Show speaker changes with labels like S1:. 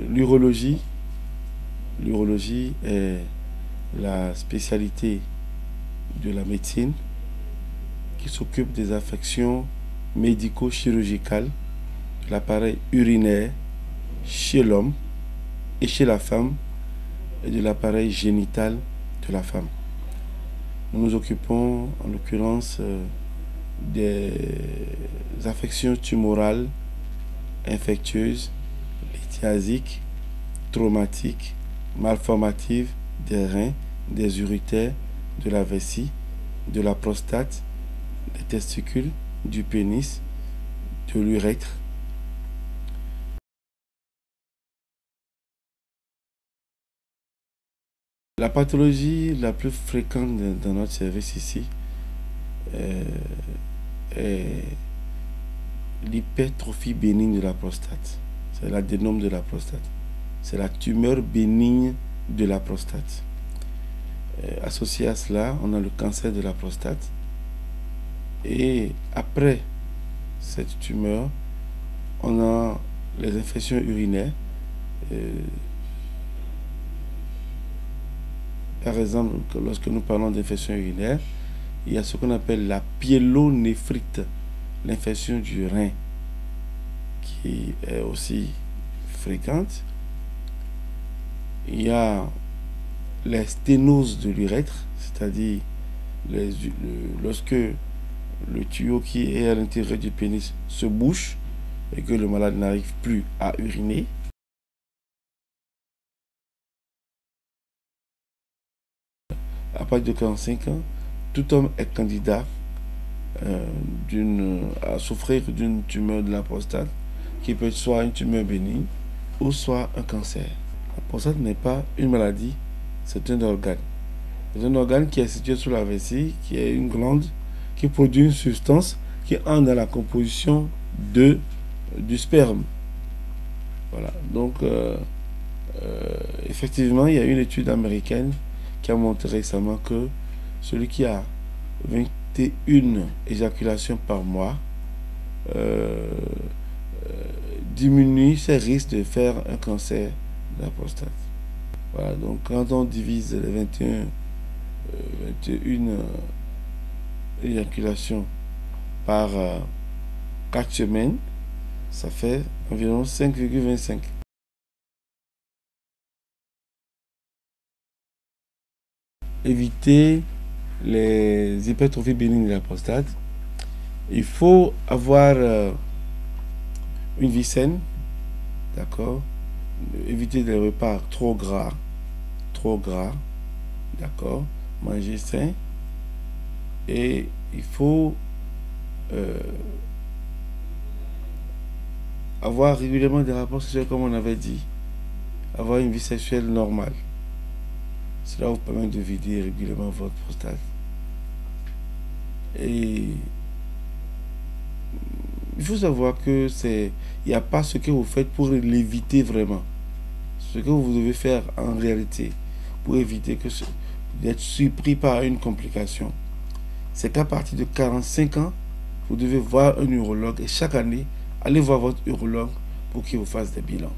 S1: L'urologie est la spécialité de la médecine qui s'occupe des affections médico-chirurgicales de l'appareil urinaire chez l'homme et chez la femme et de l'appareil génital de la femme. Nous nous occupons en l'occurrence des affections tumorales, infectieuses, lithiasiques, traumatiques, malformatives des reins, des urétères, de la vessie, de la prostate, des testicules, du pénis, de l'urètre. La pathologie la plus fréquente dans notre service ici est l'hypertrophie bénigne de la prostate. C'est l'adénome de la prostate. C'est la tumeur bénigne de la prostate. Associé à cela, on a le cancer de la prostate. Et après cette tumeur, on a les infections urinaires. Par exemple, lorsque nous parlons d'infection urinaire, il y a ce qu'on appelle la pyélonéphrite, l'infection du rein, qui est aussi fréquente. Il y a les sténoses de l'urètre, c'est-à-dire lorsque le tuyau qui est à l'intérieur du pénis se bouche et que le malade n'arrive plus à uriner. À partir de 45 ans, tout homme est candidat à souffrir d'une tumeur de la prostate, qui peut être soit une tumeur bénigne ou soit un cancer. La prostate n'est pas une maladie, c'est un organe. C'est un organe qui est situé sous la vessie, qui est une glande qui produit une substance qui entre dans la composition du sperme. Voilà. Donc, effectivement, il y a une étude américaine qui a montré récemment que celui qui a 21 éjaculations par mois diminue ses risques de faire un cancer de la prostate. Voilà, donc quand on divise les 21 éjaculations par 4 semaines, ça fait environ 5,25. Éviter les hypertrophies bénignes de la prostate. Il faut avoir une vie saine, d'accord. Éviter des repas trop gras, d'accord. Manger sain. Et il faut avoir régulièrement des rapports sexuels comme on avait dit. Avoir une vie sexuelle normale. Cela vous permet de vider régulièrement votre prostate. Et il faut savoir que il n'y a pas ce que vous faites pour l'éviter vraiment. Ce que vous devez faire en réalité pour éviter d'être surpris par une complication, c'est qu'à partir de 45 ans, vous devez voir un urologue et chaque année, allez voir votre urologue pour qu'il vous fasse des bilans.